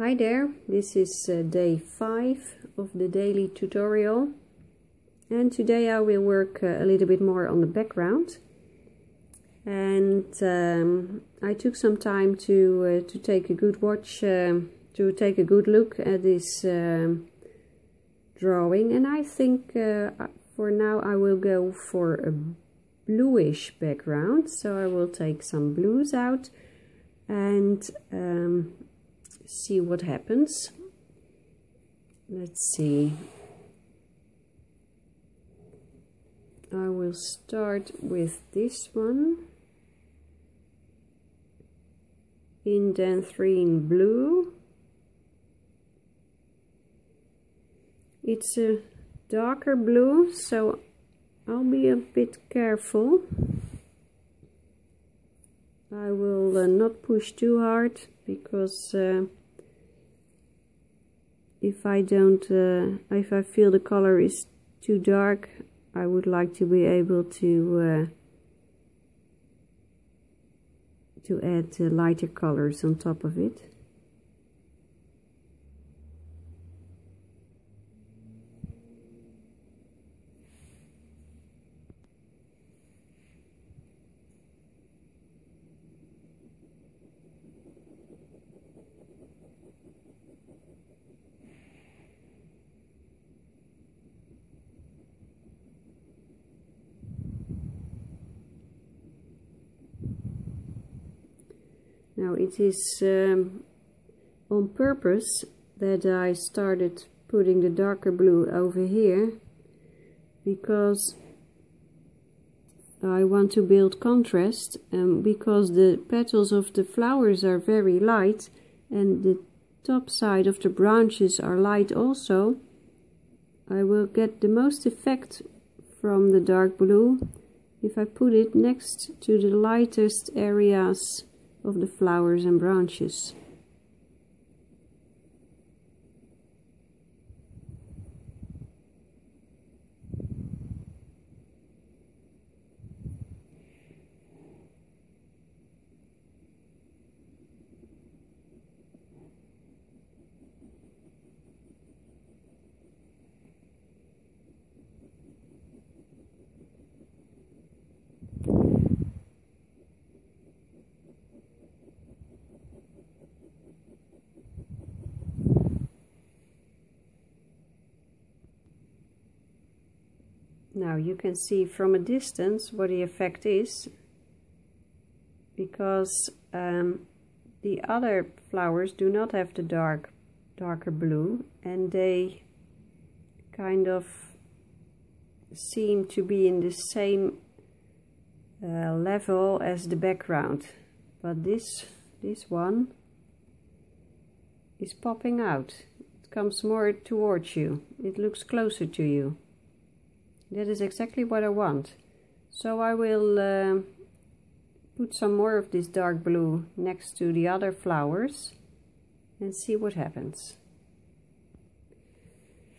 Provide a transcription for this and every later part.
Hi there, this is day 5 of the daily tutorial, and today I will work a little bit more on the background. And I took some time to take a good watch, to take a good look at this drawing, and I think for now I will go for a bluish background. So I will take some blues out and see what happens. Let's see. I will start with this one, inbetween blue. It's a darker blue, so I'll be a bit careful. I will not push too hard, because if I feel the color is too dark, I would like to be able to add lighter colors on top of it. Now it is on purpose that I started putting the darker blue over here, because I want to build contrast, because the petals of the flowers are very light and the top side of the branches are light also. I will get the most effect from the dark blue if I put it next to the lightest areas of the flowers and branches. Now you can see from a distance what the effect is, because the other flowers do not have the darker blue, and they kind of seem to be in the same level as the background. But this one is popping out. It comes more towards you. It looks closer to you. That is exactly what I want. So I will put some more of this dark blue next to the other flowers and see what happens.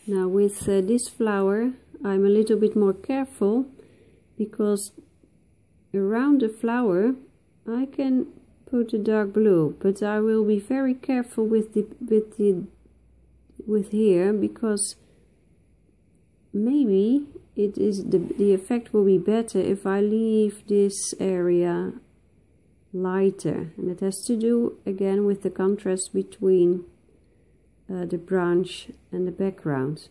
Now with this flower I'm a little bit more careful, because around the flower I can put a dark blue, but I will be very careful with here, because maybe it is the effect will be better if I leave this area lighter, and it has to do again with the contrast between the branch and the background.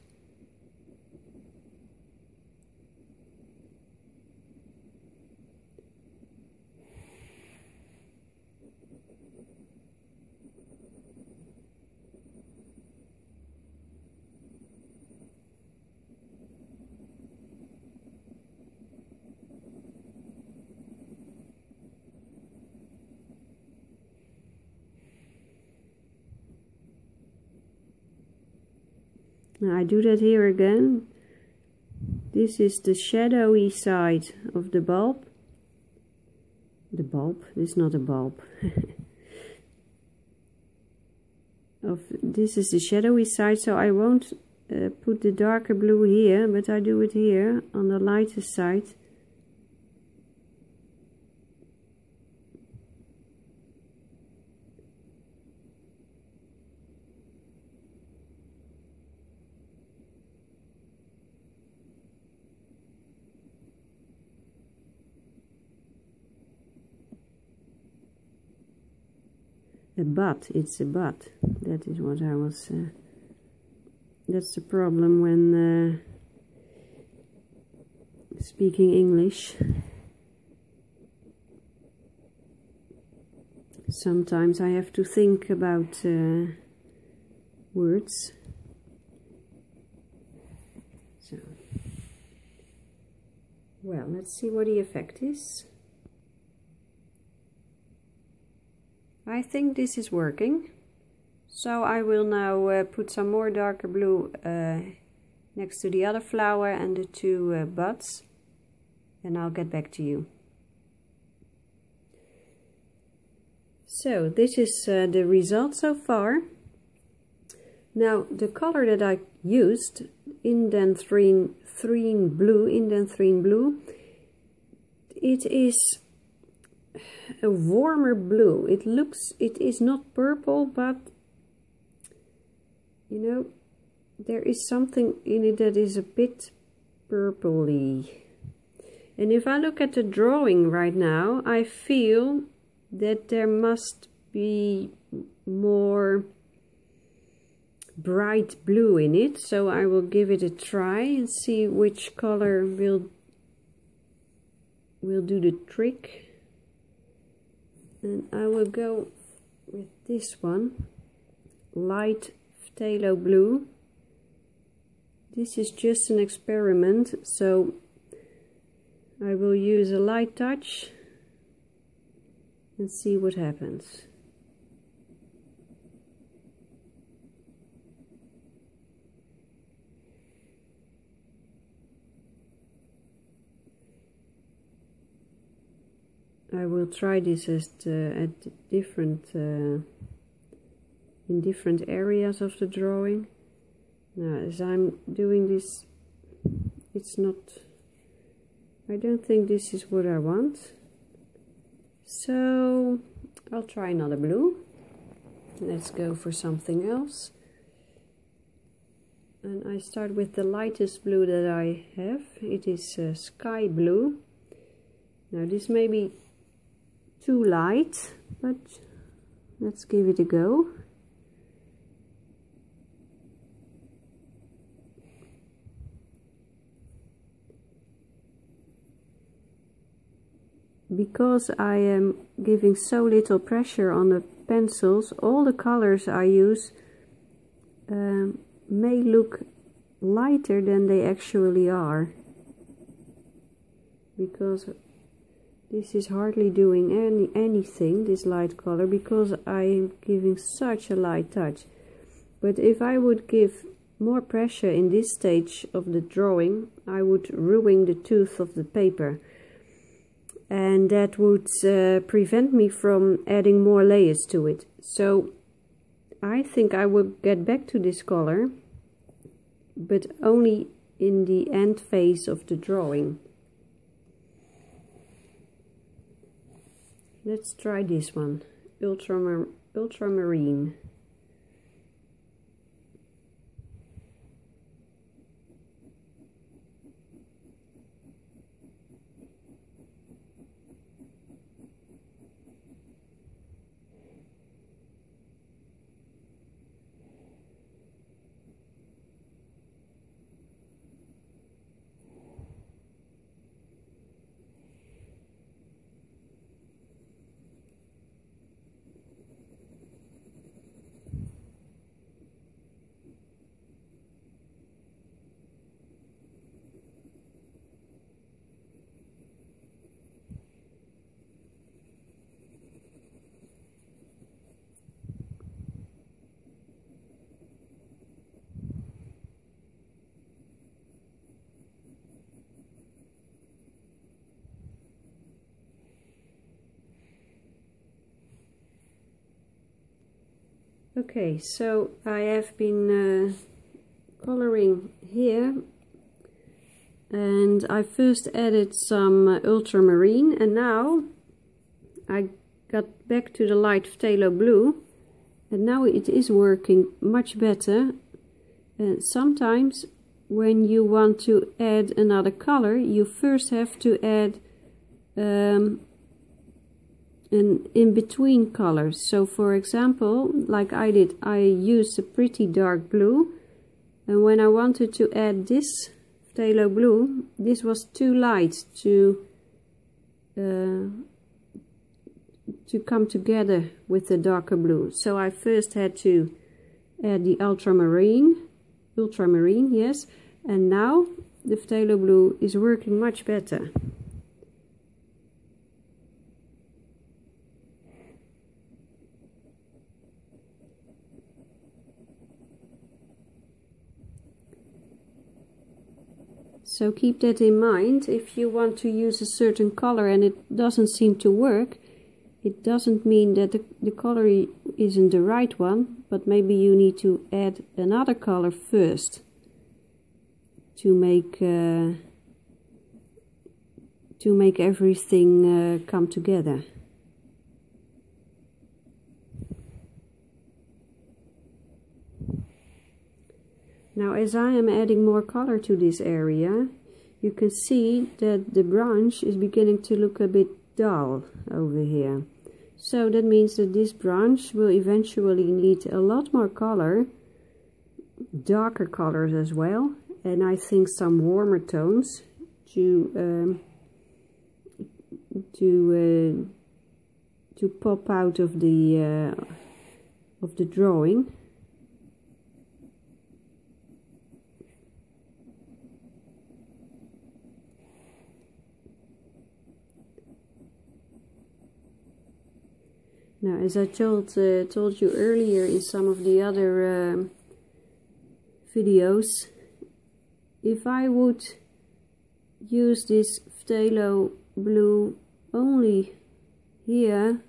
Now I do that here again. This is the shadowy side of the bulb. The bulb? This is not a bulb. This is the shadowy side, so I won't put the darker blue here, but I do it here on the lighter side. a but. It's a but. That is what I was... that's the problem when speaking English. Sometimes I have to think about words. So, well, let's see what the effect is. I think this is working. So I will now put some more darker blue next to the other flower and the two buds, and I'll get back to you. So this is the result so far. Now the color that I used, inbetween blue, it is a warmer blue. It is not purple, but you know, there is something in it that is a bit purpley. And if I look at the drawing right now, I feel that there must be more bright blue in it. So I will give it a try and see which color will do the trick. And I will go with this one, light phthalo blue. This is just an experiment, so I will use a light touch and see what happens. I will try this at different in different areas of the drawing. Now, as I'm doing this, it's not, I don't think this is what I want. So I'll try another blue. Let's go for something else. And I start with the lightest blue that I have. It is sky blue. Now this may be too light, but let's give it a go. Because I am giving so little pressure on the pencils, all the colors I use may look lighter than they actually are, because this is hardly doing anything, this light color, because I am giving such a light touch. But if I would give more pressure in this stage of the drawing, I would ruin the tooth of the paper. And that would prevent me from adding more layers to it. So I think I will get back to this color, but only in the end phase of the drawing. Let's try this one, ultramarine. Okay, so I have been coloring here, and I first added some ultramarine, and now I got back to the light phthalo blue, and now it is working much better. And sometimes when you want to add another color, you first have to add an in-between color. So for example, like I did, I used a pretty dark blue, and when I wanted to add this phthalo blue, this was too light to come together with the darker blue. So I first had to add the ultramarine, yes, and now the phthalo blue is working much better. So keep that in mind. If you want to use a certain color and it doesn't seem to work, it doesn't mean that the color isn't the right one, but maybe you need to add another color first to make everything come together. Now, as I am adding more color to this area, you can see that the branch is beginning to look a bit dull over here. So that means that this branch will eventually need a lot more color, darker colors as well, and I think some warmer tones to pop out of the drawing. Now, as I told you earlier in some of the other videos, if I would use this phthalo blue only here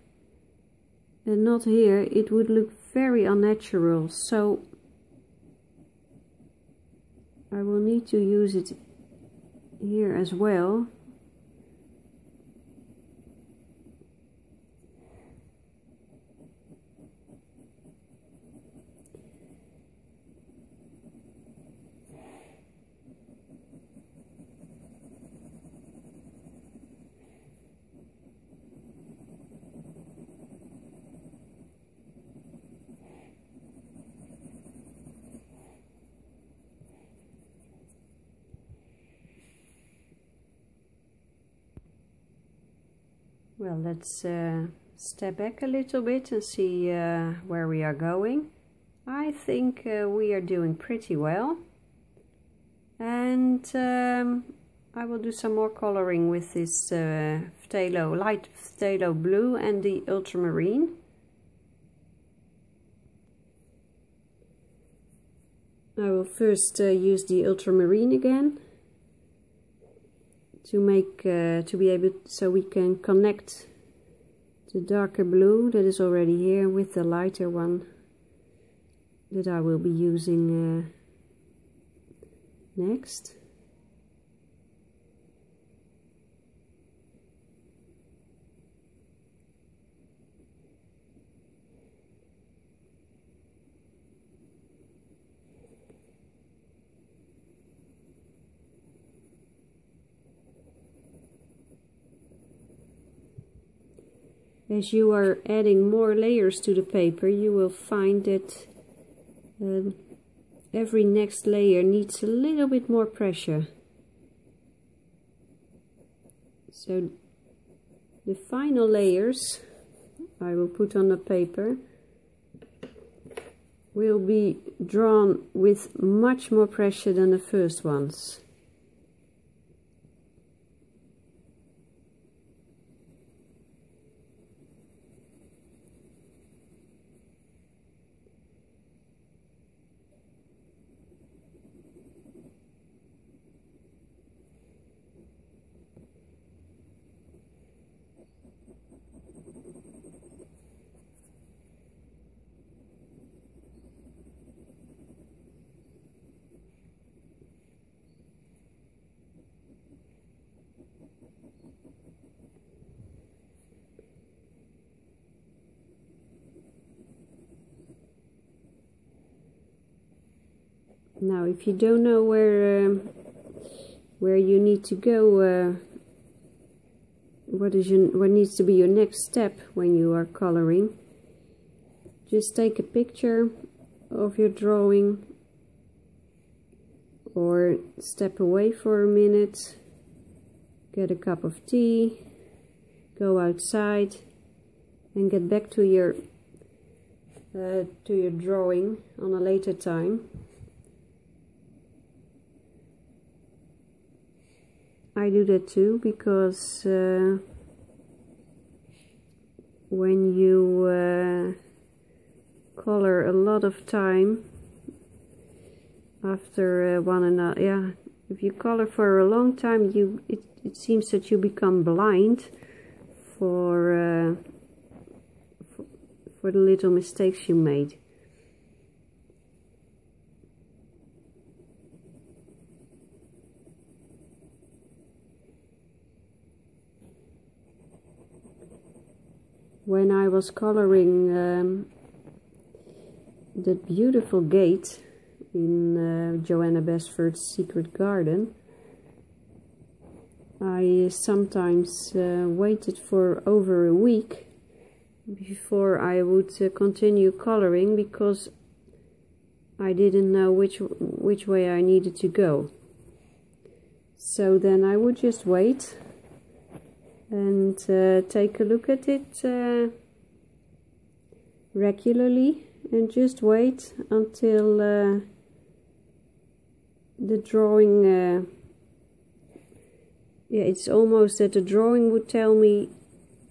and not here, it would look very unnatural. So I will need to use it here as well. Well, let's step back a little bit and see where we are going. I think we are doing pretty well. And I will do some more coloring with this light phthalo blue and the ultramarine. I will first use the ultramarine again to be able, so we can connect the darker blue that is already here with the lighter one that I will be using next. As you are adding more layers to the paper, you will find that every next layer needs a little bit more pressure. So the final layers I will put on the paper will be drawn with much more pressure than the first ones. Now, if you don't know where you need to go what needs to be your next step when you are coloring. Just take a picture of your drawing, or step away for a minute, get a cup of tea, go outside, and get back to your drawing on a later time. I do that too, because when you color a lot of time after one another, yeah, if you color for a long time, it seems that you become blind for the little mistakes you made. When I was coloring that beautiful gate in Joanna Basford's Secret Garden, I sometimes waited for over a week before I would continue coloring, because I didn't know which way I needed to go. So then I would just wait and take a look at it regularly, and just wait until the drawing, yeah, it's almost that the drawing would tell me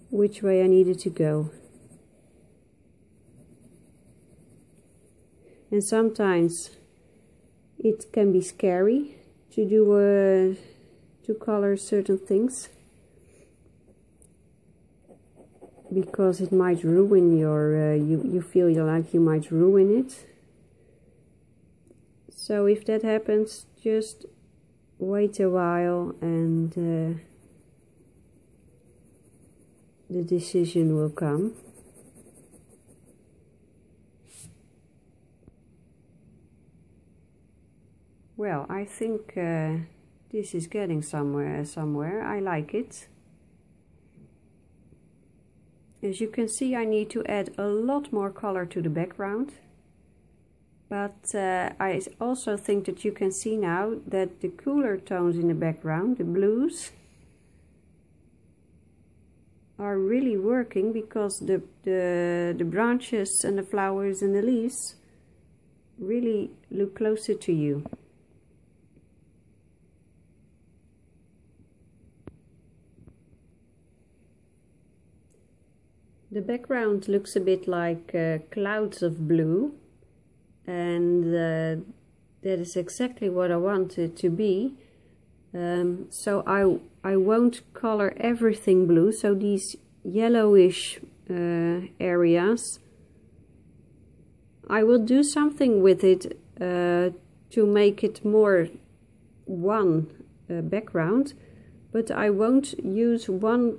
which way I needed to go. And sometimes it can be scary to do to color certain things, because it might ruin your you feel like you might ruin it. So if that happens, just wait a while, and the decision will come. Well, I think this is getting somewhere. I like it. As you can see, I need to add a lot more color to the background. But I also think that you can see now that the cooler tones in the background, the blues, are really working, because the branches and the flowers and the leaves really look closer to you. The background looks a bit like clouds of blue, and that is exactly what I want it to be. So I won't color everything blue, so these yellowish areas, I will do something with it to make it more one background, but I won't use one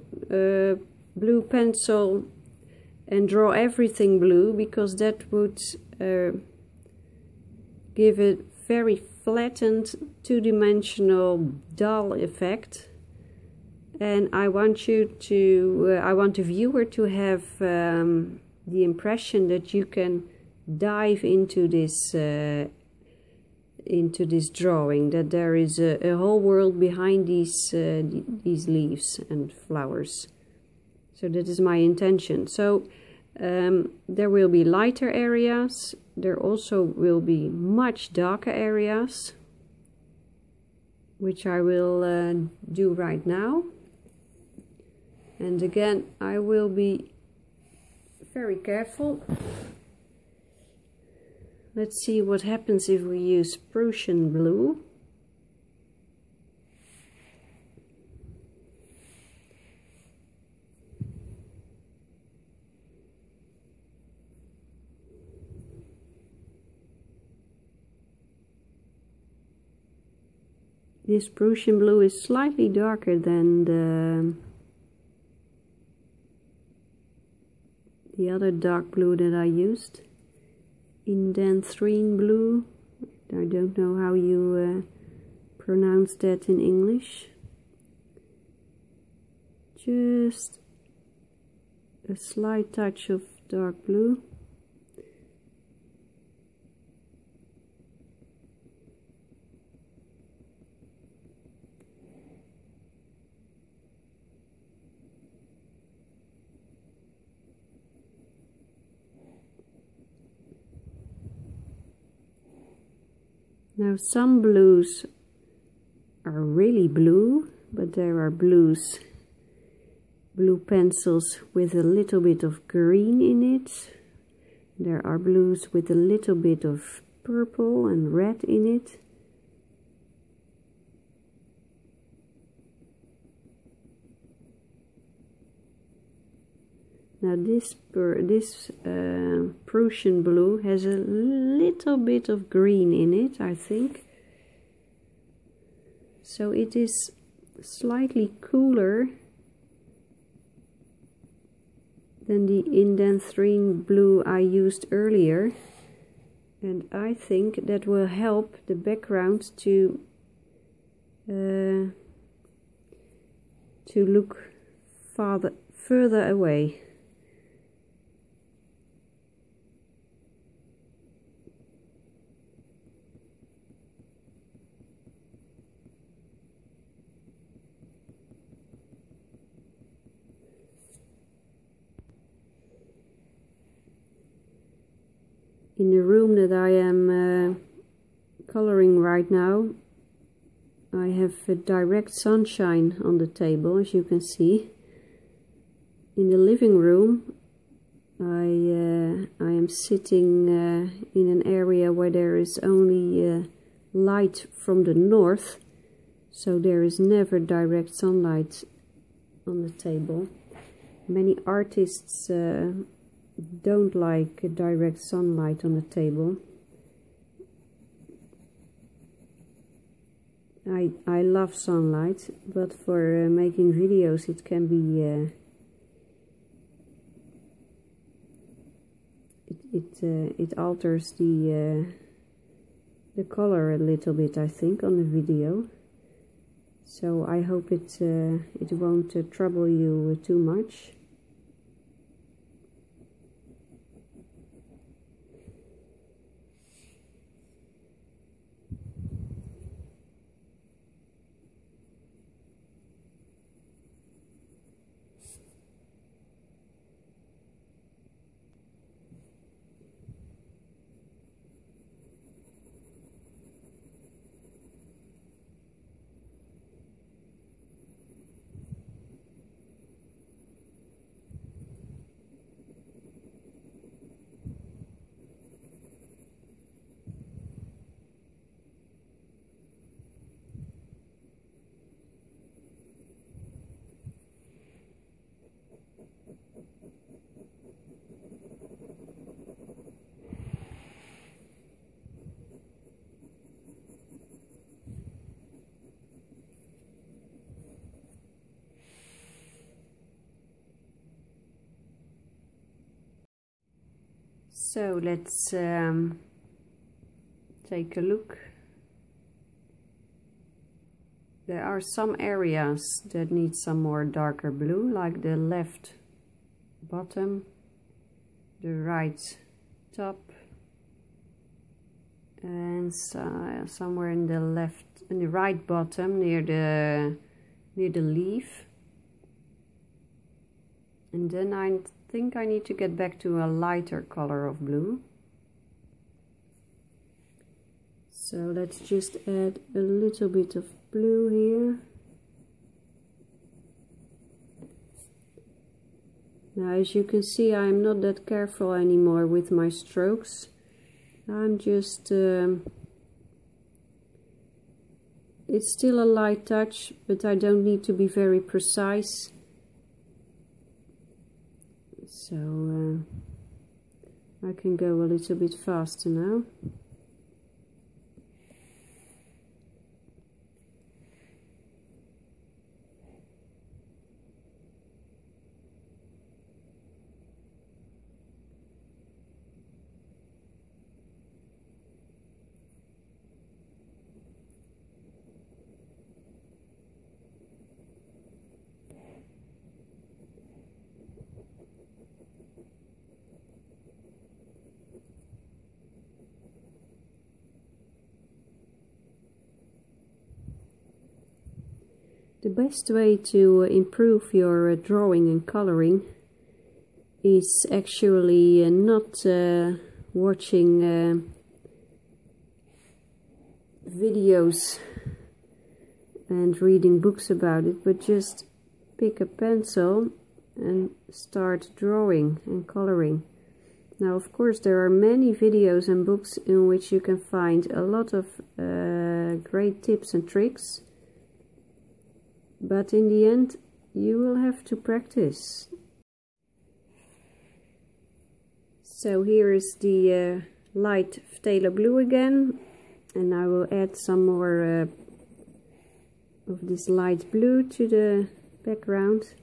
blue pencil and draw everything blue, because that would give a very flattened, two-dimensional, dull effect. And I want you to, I want the viewer to have the impression that you can dive into this drawing, that there is a whole world behind these leaves and flowers. So that is my intention. So there will be lighter areas. There also will be much darker areas, which I will do right now. And again, I will be very careful. Let's see what happens if we use Prussian blue. This Prussian blue is slightly darker than the other dark blue that I used. Indanthrene blue. I don't know how you pronounce that in English. just a slight touch of dark blue. Now some blues are really blue, but there are blue pencils with a little bit of green in it. There are blues with a little bit of purple and red in it. Now this Prussian blue has a little bit of green in it, I think. So it is slightly cooler than the inbetween blue I used earlier. And I think that will help the background to look further away. In the room that I am coloring right now, I have direct sunshine on the table, as you can see. In the living room, I am sitting in an area where there is only light from the north, so there is never direct sunlight on the table. Many artists don't like direct sunlight on the table. I love sunlight, but for making videos it can be it alters the color a little bit, I think, on the video. So I hope it won't trouble you too much. So let's take a look. There are some areas that need some more darker blue, like the left bottom, the right top, and somewhere in the right bottom near the leaf. And then I think I need to get back to a lighter color of blue. So let's just add a little bit of blue here. Now, as you can see, I'm not that careful anymore with my strokes. I'm just it's still a light touch, but I don't need to be very precise. So I can go a little bit faster now. The best way to improve your drawing and coloring is actually not watching videos and reading books about it, but just pick a pencil and start drawing and coloring. Now, of course, there are many videos and books in which you can find a lot of great tips and tricks, but in the end you will have to practice. So here is the light phthalo blue again, and I will add some more of this light blue to the background.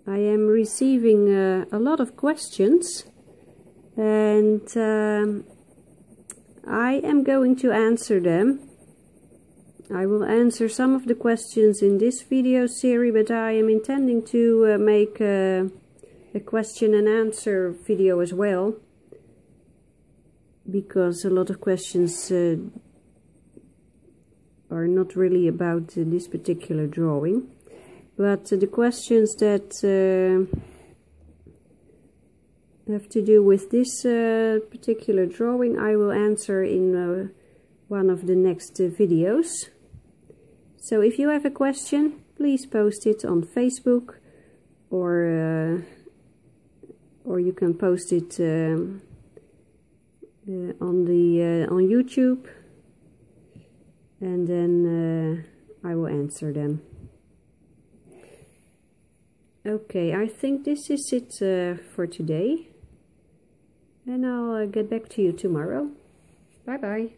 I am receiving a lot of questions, and I am going to answer them. I will answer some of the questions in this video series, but I am intending to make a question and answer video as well, because a lot of questions are not really about this particular drawing, but the questions that have to do with this particular drawing I will answer in one of the next videos. So if you have a question, please post it on Facebook, or you can post it on YouTube, and then I will answer them. Okay, I think this is it for today, and I'll get back to you tomorrow. Bye bye.